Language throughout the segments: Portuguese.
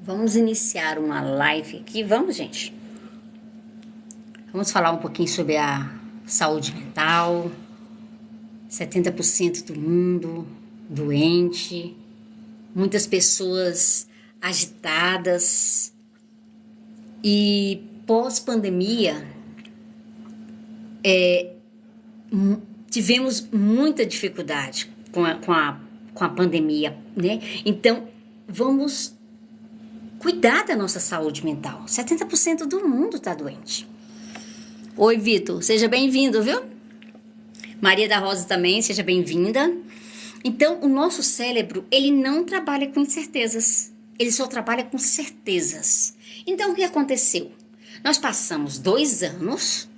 Vamos iniciar uma live aqui, vamos, gente? Vamos falar um pouquinho sobre a saúde mental. 70% do mundo doente, muitas pessoas agitadas e pós-pandemia tivemos muita dificuldade com a pandemia, né? Então, vamos cuidar da nossa saúde mental. 70% do mundo está doente. Oi, Vitor, seja bem-vindo, viu? Maria da Rosa também, seja bem-vinda. Então, o nosso cérebro, ele não trabalha com incertezas. Ele só trabalha com certezas. Então, o que aconteceu? Nós passamos 2 anos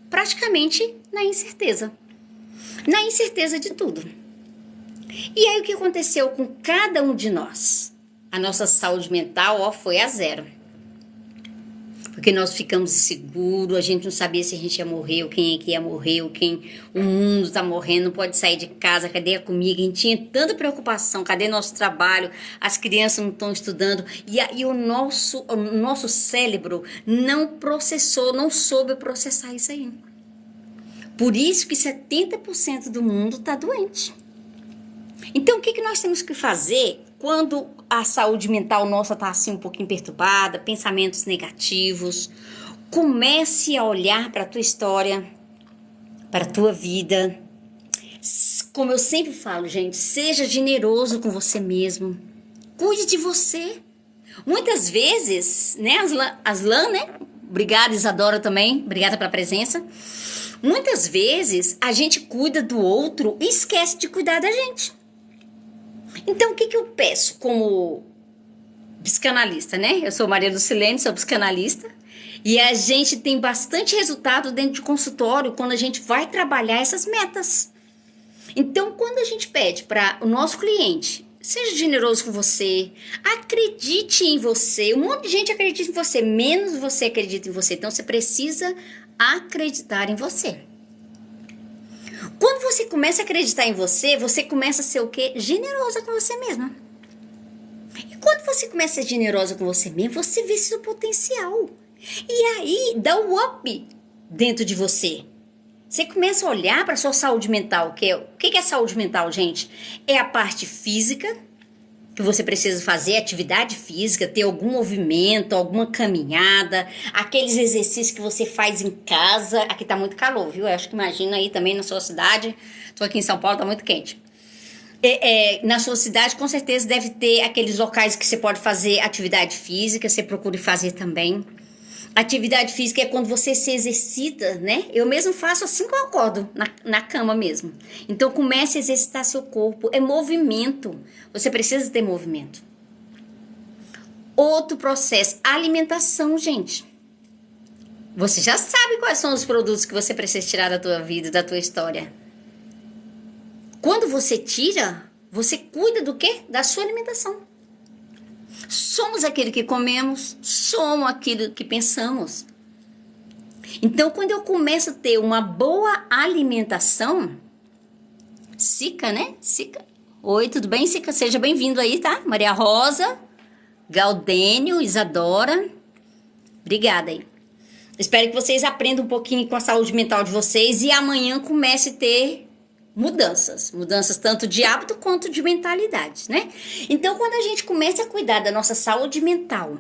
praticamente na incerteza. Na incerteza de tudo. E aí, o que aconteceu com cada um de nós? A nossa saúde mental, foi a zero. Porque nós ficamos inseguros, a gente não sabia se a gente ia morrer, ou quem é que ia morrer, ou quem o mundo está morrendo, não pode sair de casa, cadê a comida? A gente tinha tanta preocupação, cadê nosso trabalho? As crianças não estão estudando. E o nosso cérebro não processou, não soube processar isso aí. Por isso que 70% do mundo está doente. Então, o que nós temos que fazer quando a saúde mental nossa está assim um pouquinho perturbada, pensamentos negativos? Comece a olhar para a tua história, para a tua vida. Como eu sempre falo, gente, seja generoso com você mesmo. Cuide de você. Muitas vezes, né, Aslan, né? Obrigada, Isadora também. Obrigada pela presença. Muitas vezes a gente cuida do outro e esquece de cuidar da gente. Então, o que eu peço como psicanalista, né? Eu sou Maria Lucilene, sou psicanalista. E a gente tem bastante resultado dentro de consultório quando a gente vai trabalhar essas metas. Então, quando a gente pede para o nosso cliente, seja generoso com você, acredite em você. Um monte de gente acredita em você, menos você acredita em você. Então, você precisa acreditar em você. Quando você começa a acreditar em você, você começa a ser o quê? Generosa com você mesma. E quando você começa a ser generosa com você mesma, você vê seu potencial. E aí, dá o up dentro de você. Você começa a olhar para a sua saúde mental. O que é saúde mental, gente? É a parte física, que você precisa fazer, atividade física, ter algum movimento, alguma caminhada, aqueles exercícios que você faz em casa. Aqui tá muito calor, viu? Eu acho que imagina aí também na sua cidade. Tô aqui em São Paulo, tá muito quente. Na sua cidade, com certeza, deve ter aqueles locais que você pode fazer atividade física, você procure fazer também. Atividade física é quando você se exercita, né? Eu mesmo faço assim que eu acordo, na cama mesmo. Então, comece a exercitar seu corpo. É movimento. Você precisa ter movimento. Outro processo, alimentação, gente. Você já sabe quais são os produtos que você precisa tirar da tua vida, da tua história. Quando você tira, você cuida do quê? Da sua alimentação. Somos aquilo que comemos, somos aquilo que pensamos. Então, quando eu começo a ter uma boa alimentação, Sica, né? Sica. Oi, tudo bem, Sica? Seja bem-vindo aí, tá? Maria Rosa, Gaudênio, Isadora. Obrigada aí. Espero que vocês aprendam um pouquinho com a saúde mental de vocês e amanhã comece a ter mudanças tanto de hábito quanto de mentalidade, né? Então, quando a gente começa a cuidar da nossa saúde mental,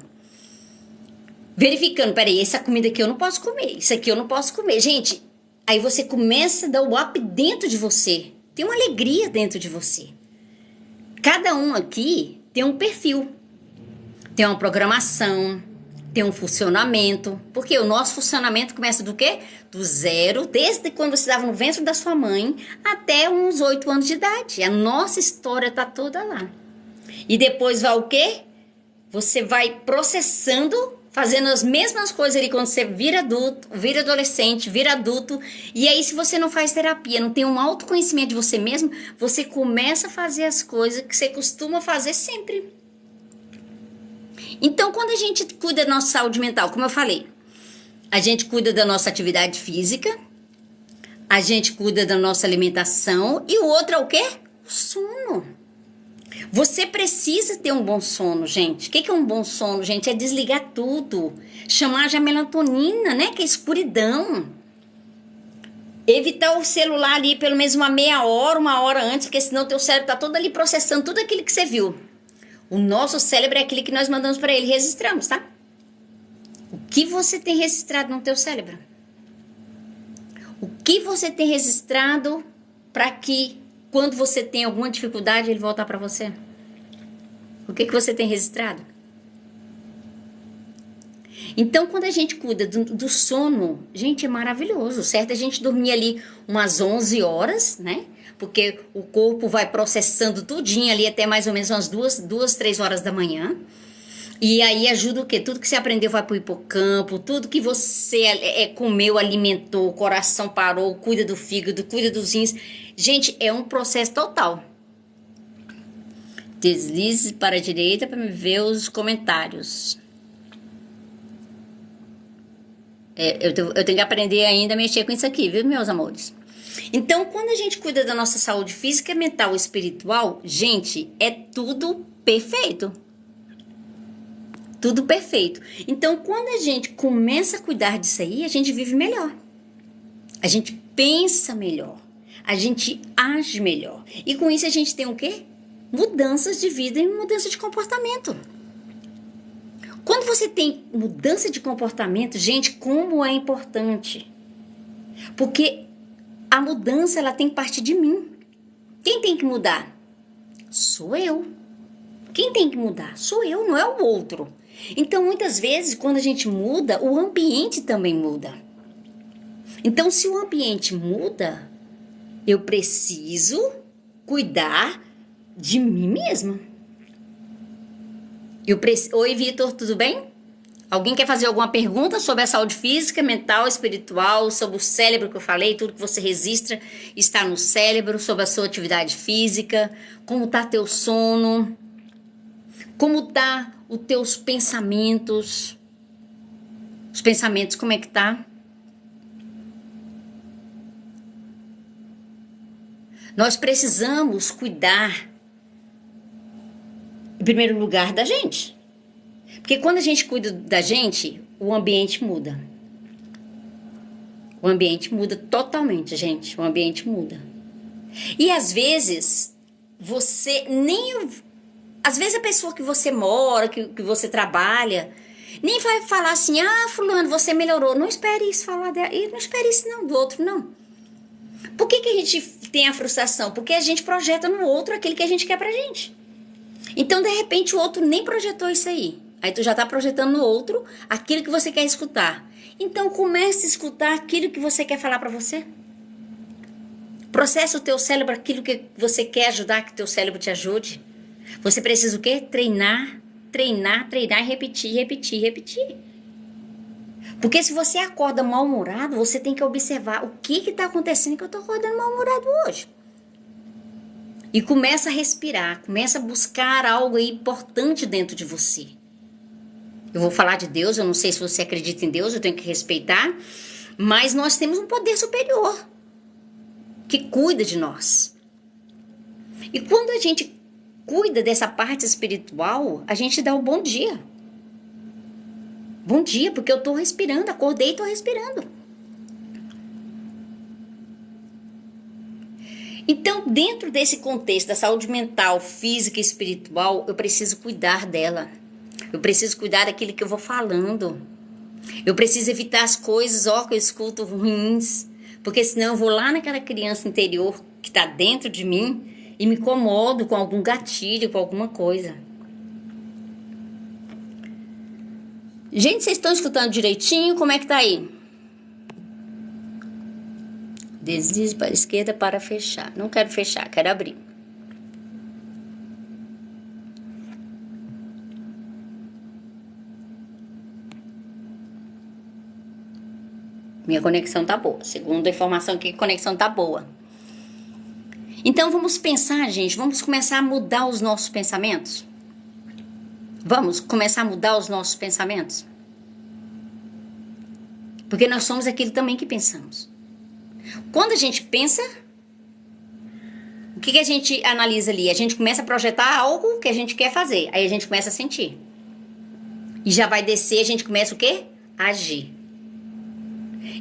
verificando, peraí, essa comida aqui eu não posso comer, isso aqui eu não posso comer, gente, aí você começa a dar o up dentro de você, tem uma alegria dentro de você. Cada um aqui tem um perfil, tem uma programação, tem um funcionamento, porque o nosso funcionamento começa do quê? Do zero, desde quando você estava no ventre da sua mãe até uns 8 anos de idade. A nossa história tá toda lá. E depois vai o quê? Você vai processando, fazendo as mesmas coisas ali quando você vira adulto, vira adolescente, vira adulto. E aí, se você não faz terapia, não tem um autoconhecimento de você mesmo, você começa a fazer as coisas que você costuma fazer sempre. Então, quando a gente cuida da nossa saúde mental, como eu falei, a gente cuida da nossa atividade física, a gente cuida da nossa alimentação e o outro é o quê? O sono. Você precisa ter um bom sono, gente. O que é um bom sono, gente? É desligar tudo. Chamar já melatonina, né? Que é escuridão. Evitar o celular ali pelo menos uma meia hora, uma hora antes, porque senão o teu cérebro tá todo ali processando tudo aquilo que você viu. O nosso cérebro é aquele que nós mandamos para ele e registramos, tá? O que você tem registrado no teu cérebro? O que você tem registrado para que quando você tem alguma dificuldade ele voltar para você? O que você tem registrado? Então, quando a gente cuida do sono, gente, é maravilhoso, certo? A gente dormir ali umas 11 horas, né? Porque o corpo vai processando tudinho ali até mais ou menos umas 3 horas da manhã. E aí ajuda o quê? Tudo que você aprendeu vai pro hipocampo, tudo que você comeu, alimentou, o coração parou, cuida do fígado, cuida dos rins. Gente, é um processo total. Deslize para a direita para me ver os comentários. Eu tenho que aprender ainda a mexer com isso aqui, viu, meus amores? Então, quando a gente cuida da nossa saúde física, mental e espiritual, gente, é tudo perfeito. Tudo perfeito. Então, quando a gente começa a cuidar disso aí, a gente vive melhor. A gente pensa melhor. A gente age melhor. E com isso a gente tem o quê? Mudanças de vida e mudança de comportamento. Quando você tem mudança de comportamento, gente, como é importante. Porque a mudança, ela tem que partir de mim. Quem tem que mudar? Sou eu. Quem tem que mudar? Sou eu, não é o outro. Então, muitas vezes, quando a gente muda, o ambiente também muda. Então, se o ambiente muda, eu preciso cuidar de mim mesma. Oi, Vitor, tudo bem? Alguém quer fazer alguma pergunta sobre a saúde física, mental, espiritual, sobre o cérebro que eu falei, tudo que você registra está no cérebro, sobre a sua atividade física, como está teu sono, como tá os teus pensamentos, os pensamentos, como é que tá? Nós precisamos cuidar, em primeiro lugar, da gente. Porque quando a gente cuida da gente, o ambiente muda. O ambiente muda totalmente, gente. O ambiente muda. E às vezes, você nem... Às vezes a pessoa que você mora, que você trabalha, nem vai falar assim, ah, fulano, você melhorou. Não espere isso falar dela. E não espere isso não, do outro, não. Por que a gente tem a frustração? Porque a gente projeta no outro aquilo que a gente quer pra gente. Então, de repente, o outro nem projetou isso aí. Aí tu já tá projetando no outro aquilo que você quer escutar. Então, comece a escutar aquilo que você quer falar pra você. Processa o teu cérebro aquilo que você quer ajudar, que o teu cérebro te ajude. Você precisa o quê? Treinar, treinar, treinar e repetir, repetir, repetir. Porque se você acorda mal-humorado, você tem que observar o que está acontecendo que eu estou acordando mal-humorado hoje. E começa a respirar, começa a buscar algo importante dentro de você. Eu vou falar de Deus, eu não sei se você acredita em Deus, eu tenho que respeitar, mas nós temos um poder superior que cuida de nós. E quando a gente cuida dessa parte espiritual, a gente dá o bom dia. Bom dia, porque eu tô respirando, acordei e tô respirando. Então, dentro desse contexto da saúde mental, física e espiritual, eu preciso cuidar dela. Eu preciso cuidar daquilo que eu vou falando. Eu preciso evitar as coisas, que eu escuto ruins, porque senão eu vou lá naquela criança interior que tá dentro de mim e me incomodo com algum gatilho, com alguma coisa. Gente, vocês estão escutando direitinho? Como é que tá aí? Deslize para a esquerda para fechar. Não quero fechar, quero abrir. Minha conexão tá boa. Segundo a informação aqui, a conexão tá boa. Então vamos pensar, gente, vamos começar a mudar os nossos pensamentos? Vamos começar a mudar os nossos pensamentos? Porque nós somos aquilo também que pensamos. Quando a gente pensa, O que a gente analisa ali? A gente começa a projetar algo que a gente quer fazer. Aí a gente começa a sentir. E já vai descer, a gente começa o quê? Agir.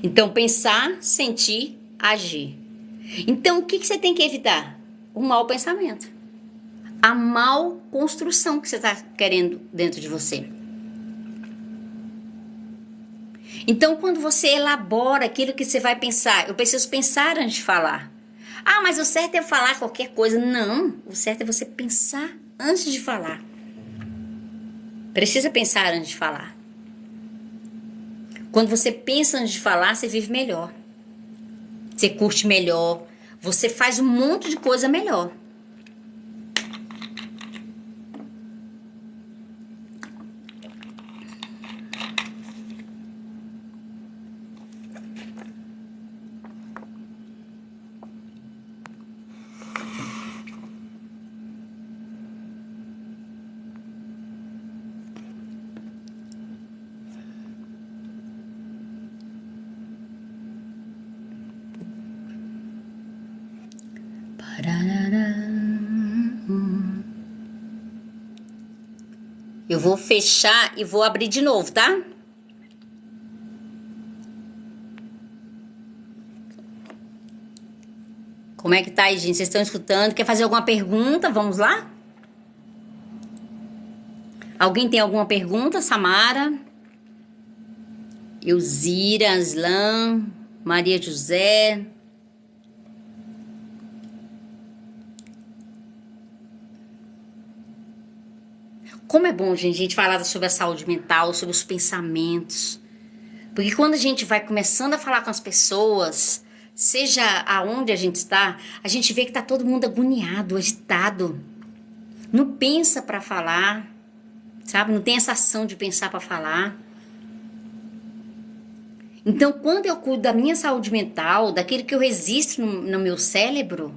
Então, pensar, sentir, agir. Então, o que você tem que evitar? O mau pensamento. A mal construção que você está querendo dentro de você. Então, quando você elabora aquilo que você vai pensar, eu preciso pensar antes de falar. Ah, mas o certo é falar qualquer coisa. Não, o certo é você pensar antes de falar. Precisa pensar antes de falar. Quando você pensa antes de falar, você vive melhor. Você curte melhor. Você faz um monte de coisa melhor. Eu vou fechar e vou abrir de novo, tá? Como é que tá aí, gente? Vocês estão escutando? Quer fazer alguma pergunta? Vamos lá? Alguém tem alguma pergunta? Samara? Elzira, Aslan, Maria José... Como é bom, gente, a gente falar sobre a saúde mental, sobre os pensamentos. Porque quando a gente vai começando a falar com as pessoas, seja aonde a gente está, a gente vê que tá todo mundo agoniado, agitado. Não pensa para falar, sabe? Não tem essa ação de pensar para falar. Então, quando eu cuido da minha saúde mental, daquilo que eu registro no meu cérebro,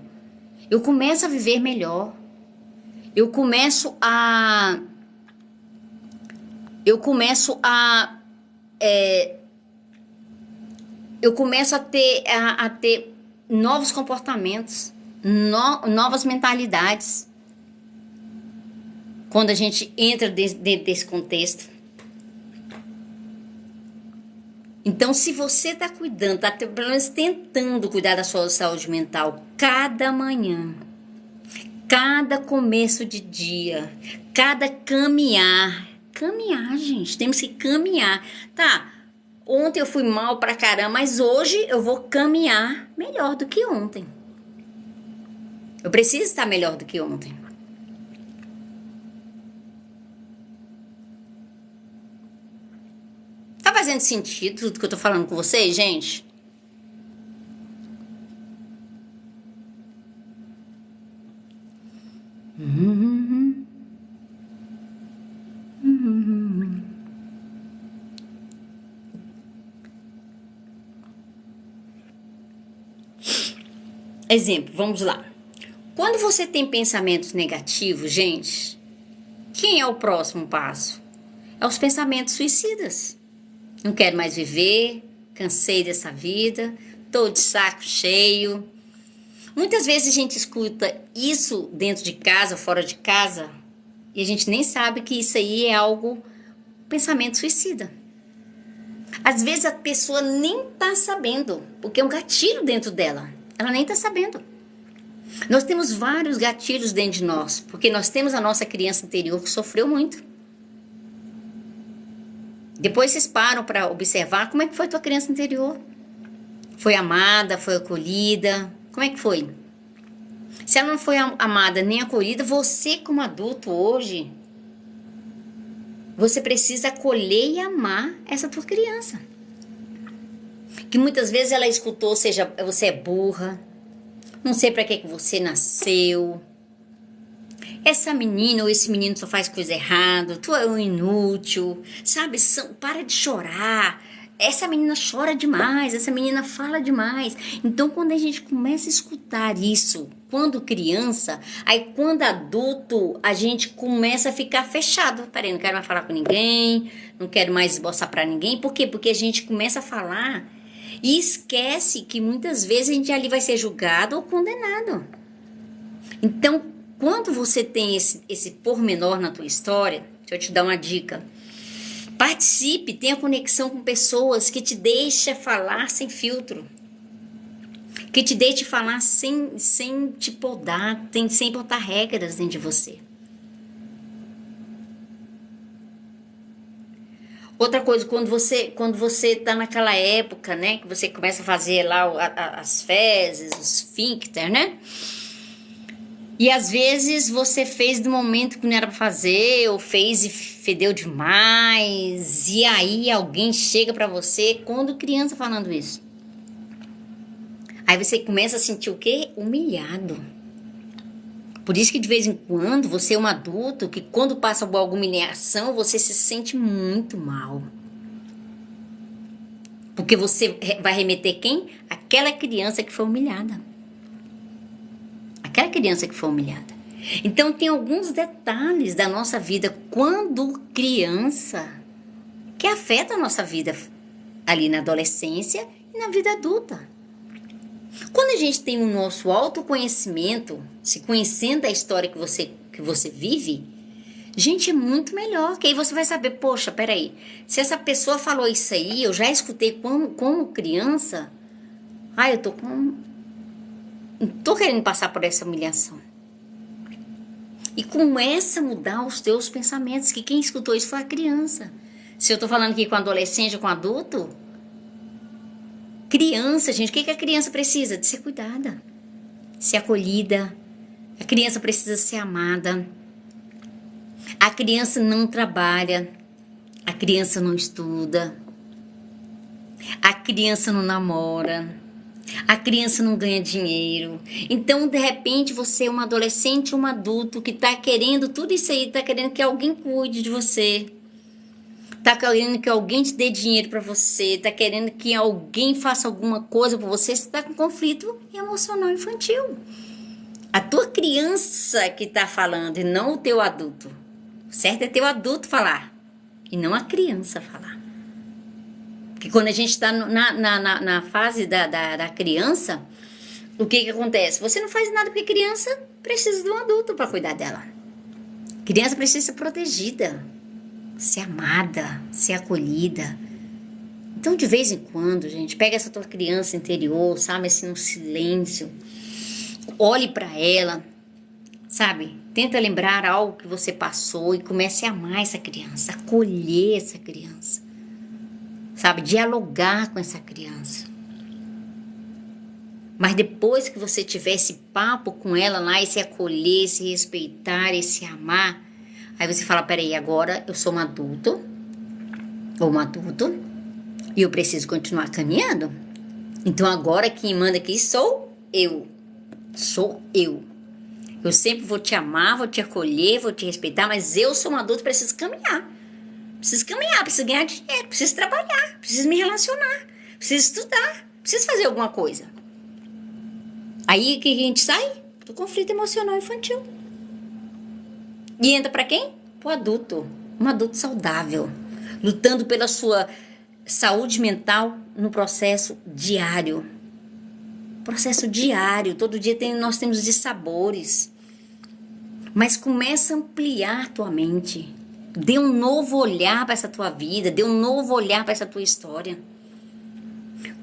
eu começo a viver melhor. Eu começo a ter novos comportamentos, novas mentalidades. Quando a gente entra dentro desse contexto. Então, se você está cuidando, está pelo menos tentando cuidar da sua saúde mental cada manhã, cada começo de dia, cada caminhar, gente, temos que caminhar. Tá, ontem eu fui mal pra caramba, mas hoje eu vou caminhar melhor do que ontem. Eu preciso estar melhor do que ontem. Tá fazendo sentido tudo que eu tô falando com vocês, gente? Exemplo, vamos lá. Quando você tem pensamentos negativos, gente, quem é o próximo passo? É os pensamentos suicidas. Não quero mais viver, cansei dessa vida, tô de saco cheio. Muitas vezes a gente escuta isso dentro de casa, fora de casa, e a gente nem sabe que isso aí é algo, pensamento suicida. Às vezes a pessoa nem tá sabendo, porque é um gatilho dentro dela. Ela nem tá sabendo. Nós temos vários gatilhos dentro de nós, porque nós temos a nossa criança interior que sofreu muito. Depois vocês param para observar como é que foi tua criança interior. Foi amada, foi acolhida? Como é que foi? Se ela não foi amada nem acolhida, você como adulto hoje, você precisa acolher e amar essa tua criança. Que muitas vezes ela escutou, seja você é burra, não sei para que você nasceu, essa menina ou esse menino só faz coisa errada, tu é um inútil, sabe? Para de chorar. Essa menina chora demais, essa menina fala demais. Então, quando a gente começa a escutar isso, quando criança, aí quando adulto, a gente começa a ficar fechado. Peraí, não quero mais falar com ninguém, não quero mais esboçar pra ninguém. Por quê? Porque a gente começa a falar e esquece que muitas vezes a gente ali vai ser julgado ou condenado. Então, quando você tem esse pormenor na tua história, deixa eu te dar uma dica. Participe, tenha conexão com pessoas que te deixam falar sem filtro. Que te deixem falar sem te podar, sem botar regras dentro de você. Outra coisa, quando você tá naquela época, né, que você começa a fazer lá as fezes, os esfíncter, né? E às vezes você fez no momento que não era pra fazer, ou fez e fedeu demais, e aí alguém chega pra você, quando criança falando isso. Aí você começa a sentir o quê? Humilhado. Por isso que de vez em quando você é um adulto que quando passa por alguma humilhação, você se sente muito mal. Porque você vai remeter quem? Aquela criança que foi humilhada. Aquela criança que foi humilhada. Então tem alguns detalhes da nossa vida quando criança que afetam a nossa vida ali na adolescência e na vida adulta. Quando a gente tem o nosso autoconhecimento, se conhecendo a história que você vive, gente, é muito melhor. Que aí você vai saber, poxa, peraí, se essa pessoa falou isso aí, eu já escutei como criança, não tô querendo passar por essa humilhação. E começa a mudar os teus pensamentos, que quem escutou isso foi a criança. Se eu tô falando aqui com adolescente ou com adulto, criança, gente, o que a criança precisa? De ser cuidada, ser acolhida. A criança precisa ser amada. A criança não trabalha. A criança não estuda. A criança não namora. A criança não ganha dinheiro. Então, de repente, você é um adolescente, um adulto que tá querendo tudo isso aí, tá querendo que alguém cuide de você. Tá querendo que alguém te dê dinheiro pra você, tá querendo que alguém faça alguma coisa por você, você tá com conflito emocional infantil. A tua criança que tá falando e não o teu adulto. O certo é teu adulto falar e não a criança falar. Porque quando a gente tá na fase da criança, o que acontece? Você não faz nada porque criança precisa de um adulto pra cuidar dela. Criança precisa ser protegida, ser amada, ser acolhida. Então, de vez em quando, gente, pega essa tua criança interior, sabe, assim, no silêncio, olhe pra ela, sabe, tenta lembrar algo que você passou e comece a amar essa criança, acolher essa criança, sabe, dialogar com essa criança. Mas depois que você tiver esse papo com ela lá, esse acolher, esse respeitar, esse amar, aí você fala, peraí, agora eu sou um adulto, ou um adulto, e eu preciso continuar caminhando. Então agora quem manda aqui sou eu. Sou eu. Eu sempre vou te amar, vou te acolher, vou te respeitar, mas eu sou um adulto, preciso caminhar. Preciso caminhar, preciso ganhar dinheiro, preciso trabalhar, preciso me relacionar, preciso estudar, preciso fazer alguma coisa. Aí que a gente sai do conflito emocional infantil. E entra pra quem? Pro adulto. Um adulto saudável. Lutando pela sua saúde mental no processo diário. Processo diário. Todo dia nós temos dissabores. Mas começa a ampliar tua mente. Dê um novo olhar para essa tua vida. Dê um novo olhar para essa tua história.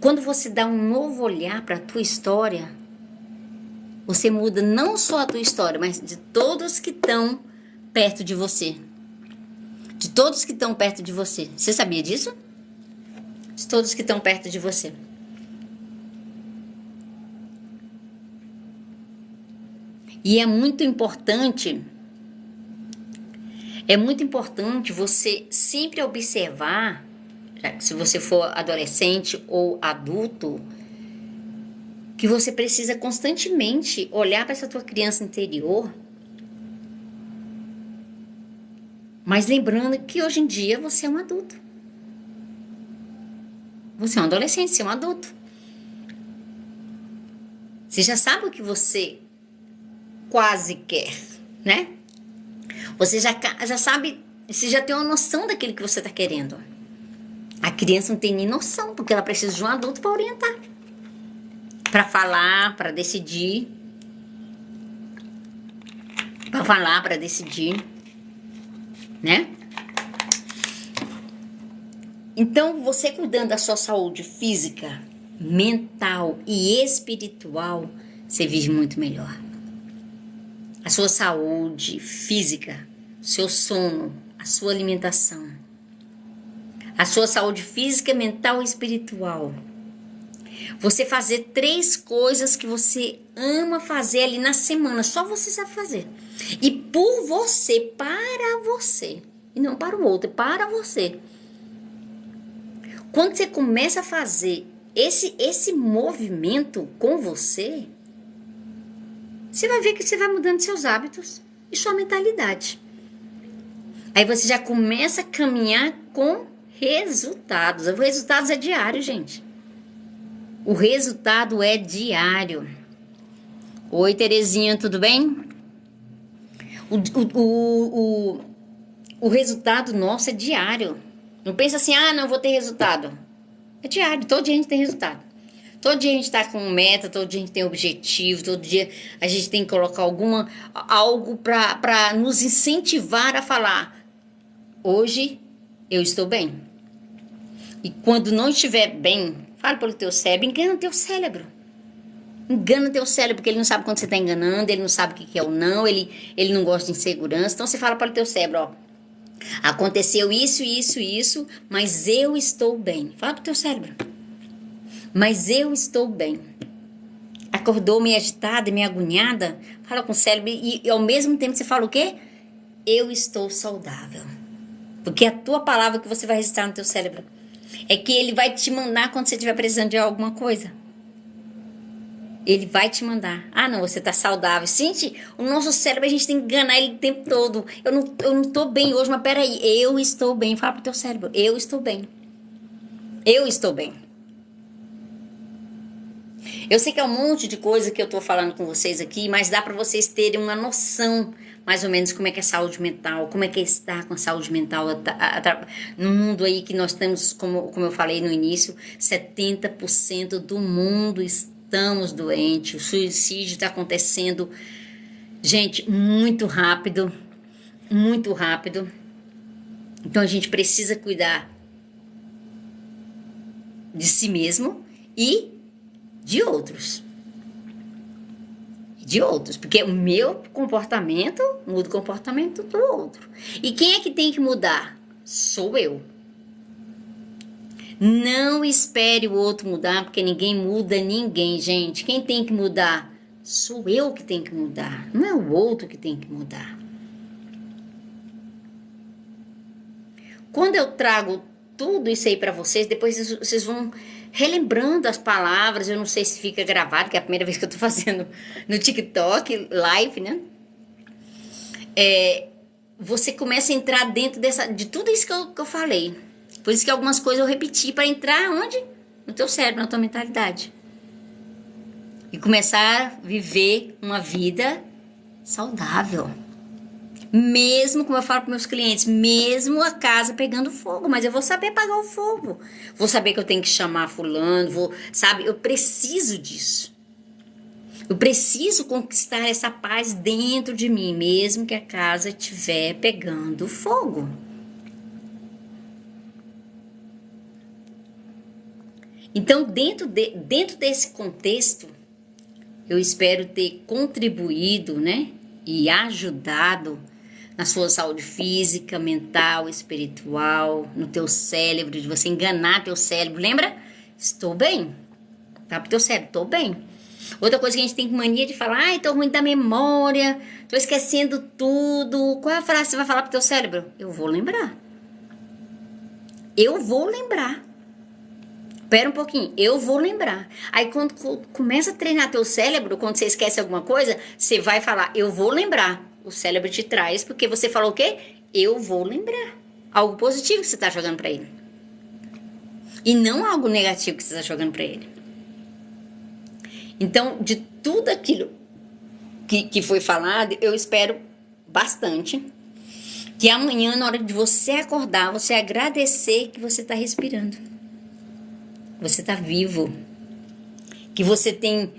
Quando você dá um novo olhar para a tua história, você muda não só a tua história, mas de todos que estão perto de você. De todos que estão perto de você. Você sabia disso? De todos que estão perto de você. E é muito importante você sempre observar, se você for adolescente ou adulto, que você precisa constantemente olhar para essa tua criança interior, mas lembrando que hoje em dia você é um adulto. Você é um adolescente, você é um adulto. Você já sabe o que você quase quer, né? Você já sabe, você já tem uma noção daquilo que você está querendo. A criança não tem nem noção, porque ela precisa de um adulto para orientar. Para falar, para decidir. falar, para decidir, né? Então, você cuidando da sua saúde física, mental e espiritual, você vive muito melhor. A sua saúde física, seu sono, a sua alimentação, a sua saúde física, mental e espiritual. Você fazer 3 coisas que você ama fazer ali na semana, só você sabe fazer. E por você, para você, e não para o outro, é para você. Quando você começa a fazer esse movimento com você, você vai ver que você vai mudando seus hábitos e sua mentalidade. Aí você já começa a caminhar com resultados. O resultado é diário, gente. O resultado é diário. Oi, Terezinha, tudo bem? O resultado nosso é diário. Não pensa assim, não vou ter resultado. É diário, todo dia a gente tem resultado. Todo dia a gente tá com meta, todo dia a gente tem objetivo, todo dia a gente tem que colocar algo para nos incentivar a falar, hoje eu estou bem. E quando não estiver bem, fala pelo teu cérebro, engana o teu cérebro. Engana o teu cérebro, porque ele não sabe quando você está enganando, ele não sabe o que é o não, ele não gosta de insegurança. Então você fala para o teu cérebro, ó, aconteceu isso, mas eu estou bem. Fala pro teu cérebro. Mas eu estou bem. Acordou meio agitada, meio agoniada? Fala com o cérebro e ao mesmo tempo você fala o quê? Eu estou saudável. Porque a tua palavra que você vai registrar no teu cérebro é que ele vai te mandar quando você estiver precisando de alguma coisa. Ele vai te mandar. Não, você tá saudável. Gente, o nosso cérebro, a gente tem que enganar ele o tempo todo. Eu não tô bem hoje, mas peraí, eu estou bem. Fala pro teu cérebro, eu estou bem. Eu estou bem. Eu sei que é um monte de coisa que eu tô falando com vocês aqui, mas dá pra vocês terem uma noção, mais ou menos, como é que é saúde mental, como é que é estar com a saúde mental no mundo aí que nós temos, como eu falei no início, 70% do mundo estamos doentes, o suicídio está acontecendo, gente, muito rápido, muito rápido. Então a gente precisa cuidar de si mesmo e de outros. Porque o meu comportamento muda o comportamento do outro. E quem é que tem que mudar? Sou eu. Não espere o outro mudar, porque ninguém muda ninguém, gente. Quem tem que mudar? Sou eu que tenho que mudar, não é o outro que tem que mudar. Quando eu trago tudo isso aí pra vocês, depois vocês vão relembrando as palavras. Eu não sei se fica gravado, que é a primeira vez que eu tô fazendo no TikTok, live, né? Você começa a entrar dentro de tudo isso que eu falei. Por isso que algumas coisas eu repeti para entrar onde? No teu cérebro, na tua mentalidade. E começar a viver uma vida saudável. Mesmo, como eu falo para meus clientes, mesmo a casa pegando fogo, mas eu vou saber apagar o fogo. Vou saber que eu tenho que chamar fulano, sabe? Eu preciso disso. Eu preciso conquistar essa paz dentro de mim, mesmo que a casa estiver pegando fogo. Então, dentro desse contexto, eu espero ter contribuído, né? E ajudado na sua saúde física, mental, espiritual, no teu cérebro, de você enganar teu cérebro. Lembra? Estou bem. Tá pro teu cérebro, estou bem. Outra coisa que a gente tem mania de falar, tô ruim da memória, tô esquecendo tudo. Qual é a frase que você vai falar pro teu cérebro? Eu vou lembrar. Eu vou lembrar. Espera um pouquinho, eu vou lembrar. Aí quando começa a treinar teu cérebro, quando você esquece alguma coisa, você vai falar, eu vou lembrar. O cérebro te traz, porque você falou o quê? Eu vou lembrar. Algo positivo que você está jogando para ele. E não algo negativo que você está jogando para ele. Então, de tudo aquilo que foi falado, eu espero bastante que amanhã, na hora de você acordar, você agradecer que você está respirando. Você está vivo. Que você tem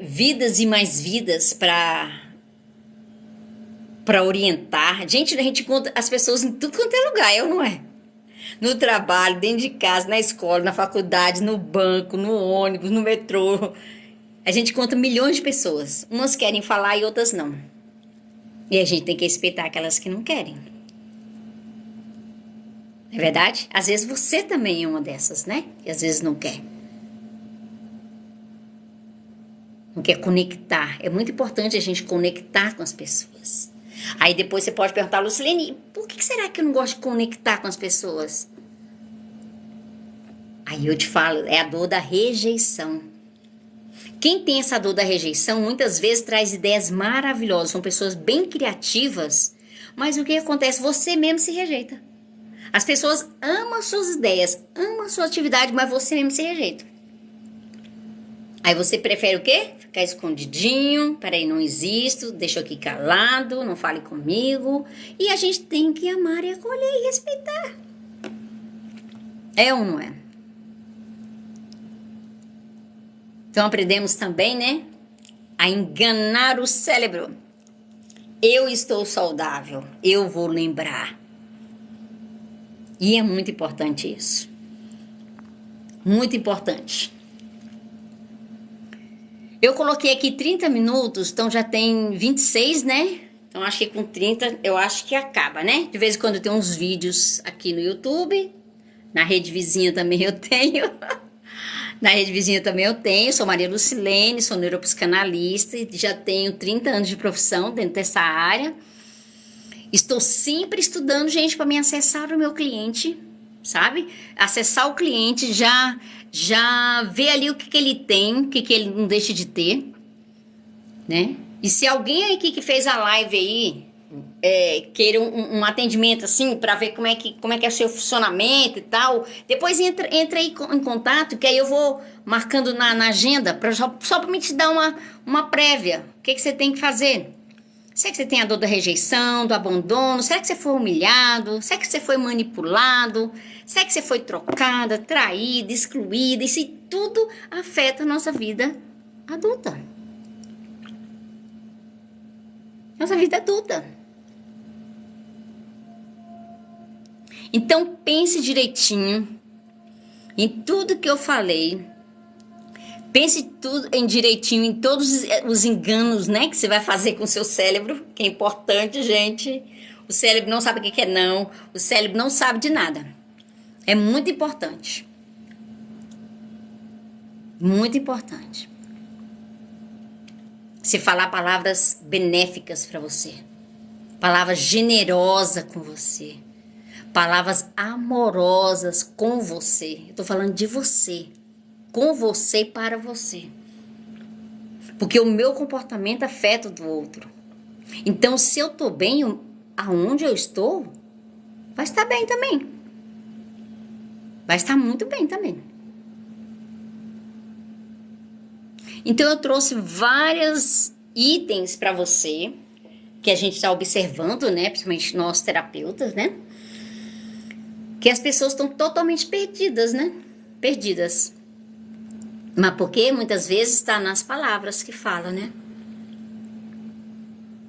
vidas e mais vidas para para orientar. Gente, a gente encontra as pessoas em tudo quanto é lugar, não é? No trabalho, dentro de casa, na escola, na faculdade, no banco, no ônibus, no metrô. A gente encontra milhões de pessoas. Umas querem falar e outras não. E a gente tem que respeitar aquelas que não querem. É verdade? Às vezes você também é uma dessas, né? E às vezes não quer. Não quer conectar. É muito importante a gente conectar com as pessoas. Aí depois você pode perguntar, Lucilene, por que será que eu não gosto de conectar com as pessoas? Aí eu te falo, é a dor da rejeição. Quem tem essa dor da rejeição muitas vezes traz ideias maravilhosas, são pessoas bem criativas, mas o que acontece? Você mesmo se rejeita. As pessoas amam suas ideias, amam sua atividade, mas você mesmo se rejeita. Aí você prefere o quê? Ficar escondidinho, peraí, não existo, deixa eu aqui calado, não fale comigo. E a gente tem que amar e acolher e respeitar. É ou não é? Então aprendemos também, né? A enganar o cérebro. Eu estou saudável, eu vou lembrar. E é muito importante isso. Muito importante. Eu coloquei aqui 30 minutos, então já tem 26, né? Então acho que com 30 eu acho que acaba, né? De vez em quando eu tenho uns vídeos aqui no YouTube. Na rede vizinha também eu tenho. Na rede vizinha também eu tenho. Sou Maria Lucilene, sou neuropsicanalista e já tenho 30 anos de profissão dentro dessa área. Estou sempre estudando, gente, para me acessar o meu cliente, sabe? Acessar o cliente, já ver ali o que ele tem, o que ele não deixa de ter, né? E se alguém aqui que fez a live aí queira um atendimento assim para ver como é que é o seu funcionamento e tal, depois entra aí em contato, que aí eu vou marcando na agenda só para me te dar uma prévia. O que você tem que fazer? Será que você tem a dor da rejeição, do abandono? Será que você foi humilhado? Será que você foi manipulado? Será que você foi trocada, traída, excluída? Isso tudo afeta a nossa vida adulta. Nossa vida adulta. Então pense direitinho em tudo que eu falei. Pense tudo direitinho em todos os enganos, né, que você vai fazer com o seu cérebro, que é importante, gente. O cérebro não sabe o que é não. O cérebro não sabe de nada. É muito importante. Muito importante. Você falar palavras benéficas para você. Palavras generosas com você. Palavras amorosas com você. Eu tô falando de você. Com você e para você. Porque o meu comportamento afeta o do outro. Então, se eu tô bem, aonde eu estou, vai estar bem também. Vai estar muito bem também. Então, eu trouxe vários itens para você, que a gente está observando, né? Principalmente nós terapeutas, né? Que as pessoas estão totalmente perdidas, né? Perdidas. Mas porque muitas vezes está nas palavras que fala, né?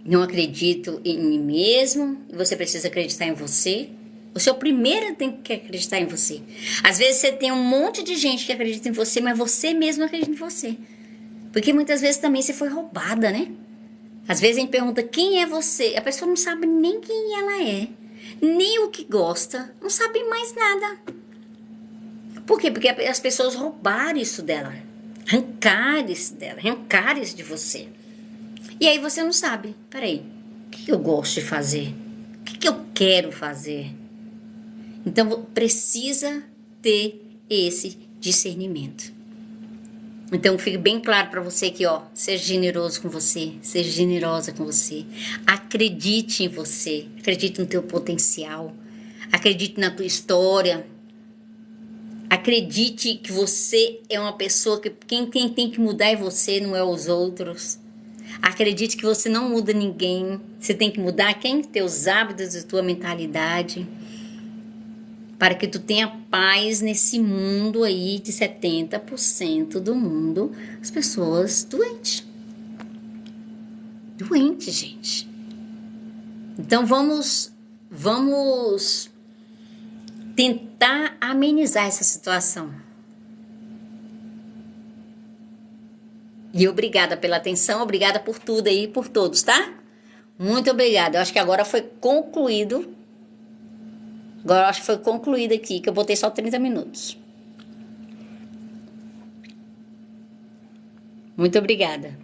Não acredito em mim mesmo, você precisa acreditar em você. Você é o primeiro que tem que acreditar em você. Às vezes você tem um monte de gente que acredita em você, mas você mesmo não acredita em você. Porque muitas vezes também você foi roubada, né? Às vezes a gente pergunta quem é você, a pessoa não sabe nem quem ela é, nem o que gosta, não sabe mais nada. Por quê? Porque as pessoas roubaram isso dela, arrancaram isso de você. E aí você não sabe, peraí, o que eu gosto de fazer? O que eu quero fazer? Então precisa ter esse discernimento. Então fique bem claro para você que, seja generoso com você, seja generosa com você. Acredite em você, acredite no teu potencial, acredite na tua história. Acredite que você é uma pessoa que quem tem que mudar é você, não é os outros. Acredite que você não muda ninguém. Você tem que mudar quem? Teus hábitos e tua mentalidade. Para que tu tenha paz nesse mundo aí de 70% do mundo, as pessoas doentes. Doentes, gente. Então vamos tentar amenizar essa situação. E obrigada pela atenção, obrigada por tudo aí, por todos, tá? Muito obrigada. Eu acho que agora foi concluído. Agora eu acho que foi concluído aqui, que eu botei só 30 minutos. Muito obrigada.